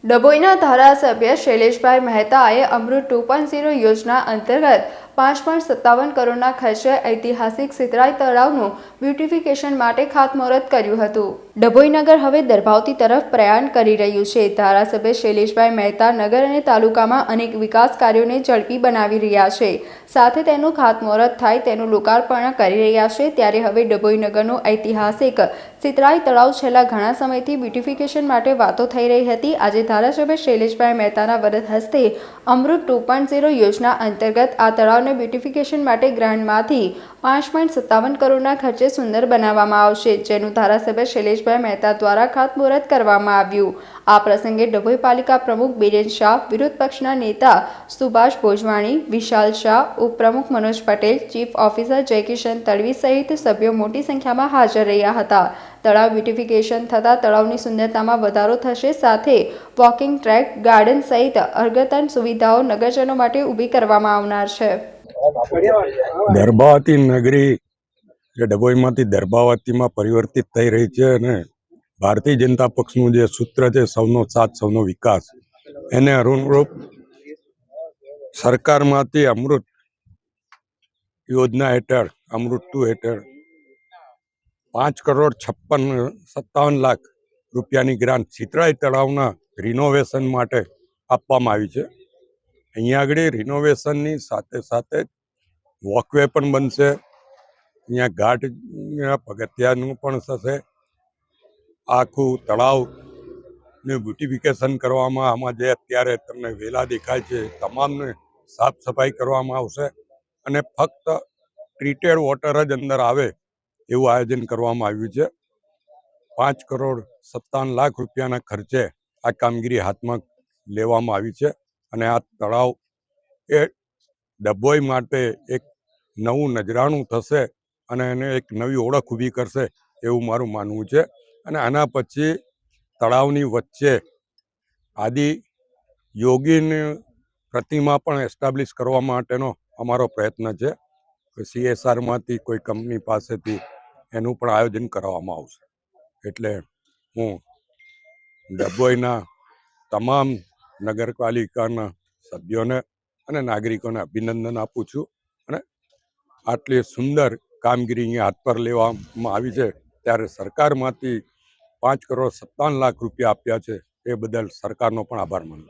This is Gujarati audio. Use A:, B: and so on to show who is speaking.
A: ડભોઈના ધારાસભ્ય શૈલેષભાઈ મહેતાએ અમૃત 2.0 યોજના અંતર્ગત 5.57 કરોડના ખર્ચે ઐતિહાસિક સિતરાઈ તળાવનું બ્યુટિફિકેશન માટે ખાતમુહૂર્ત કર્યું હતું। ડભોઈ નગર હવે દરભાવતી તરફ પ્રયાણ કરી રહ્યું છે। ધારાસભ્ય શૈલેષભાઈ મહેતા નગર અને તાલુકામાં અનેક વિકાસ કાર્યોને ઝડપી બનાવી રહ્યા છે, સાથે તેનું ખાતમુહૂર્ત થાય તેનું લોકાર્પણ કરી રહ્યા છે। ત્યારે હવે ડભોઈ નગરનું ઐતિહાસિક સિતરાઈ તળાવ છેલ્લા ઘણા સમયથી બ્યુટિફિકેશન માટે વાતો થઈ રહી હતી। આજે ધારાસભ્ય શૈલેષભાઈ મહેતાના વરદ હસ્તે અમૃત 2.0 યોજના અંતર્ગત આ તળાવને બ્યુટિફિકેશન માટે ગ્રાન્ટમાંથી 5.57 કરોડના ખર્ચે સુંદર બનાવવામાં આવશે, જેનું ધારાસભ્ય શૈલેષભાઈ મહેતા દ્વારા ખાતમુહૂર્ત કરવામાં આવ્યું। આ પ્રસંગે ડભોઈ પાલિકા પ્રમુખ બિરેન શાહ, વિરોધ પક્ષના નેતા સુભાષ ભોજવાણી, વિશાલ શાહ, ઉપપ્રમુખ મનોજ પટેલ, ચીફ ઓફિસર જયકિશન તડવી સહિત સભ્યો મોટી સંખ્યામાં હાજર રહ્યા હતા। તળાવ બ્યુટિફિકેશન થતાં તળાવની સુંદરતામાં વધારો થશે, સાથે વોકિંગ ટ્રેક, ગાર્ડન સહિત અદ્યતન સુવિધાઓ નગરજનો માટે ઊભી કરવામાં આવનાર છે।
B: દર્ભાવતી નગરી જે ડભોઈમાંથી દર્ભાવતીમાં પરિવર્તિત થઈ રહી છે અને ભારતીય જનતા પક્ષનું જે સૂત્ર છે સૌનો સાથ સૌનો વિકાસ, એને અનુરૂપ સરકારમાંથી અમૃત યોજના હેઠળ અમૃત 2 હેઠળ 5.57 લાખ રૂપિયાની ગ્રાન્ટ સિતરાઈ તળાવના રિનોવેશન માટે આપવામાં આવી છે। અહીંયા આગળ રિનોવેશનની સાથે સાથે વોકવે પણ બનશે, અહીંયા ઘાટ પગથિયાનું પણ થશે। આખું તળાવનું બ્યુટિફિકેશન કરવામાં, આમાં જે અત્યારે તમને વેલા દેખાય છે તમામને સાફ સફાઈ કરવામાં આવશે અને ફક્ત ટ્રીટેડ વોટર જ અંદર આવે એવું આયોજન કરવામાં આવ્યું છે। 5.57 લાખ રૂપિયાના ખર્ચે આ કામગીરી હાથમાં લેવામાં આવી છે અને આ તળાવ એ ડભોઈ માટે એક નવું નજરાણું થશે અને એને એક નવી ઓળખ ઊભી કરશે એવું મારું માનવું છે। અને આના પછી તળાવની વચ્ચે આદિ યોગીની પ્રતિમા પણ એસ્ટાબ્લિશ કરવા માટેનો અમારો પ્રયત્ન છે। CSRમાંથી કોઈ કંપની પાસેથી એનું પણ આયોજન કરવામાં આવશે। એટલે હું ડભોઈના તમામ નગરપાલિકાના સભ્યોને અને નાગરિકોને અભિનંદન આપું છું અને આટલી સુંદર કામગીરી અહીંયા હાથ પર લેવામાં આવી છે ત્યારે સરકારમાંથી 5.57 લાખ રૂપિયા આપ્યા છે એ બદલ સરકારનો પણ આભાર માનું છું।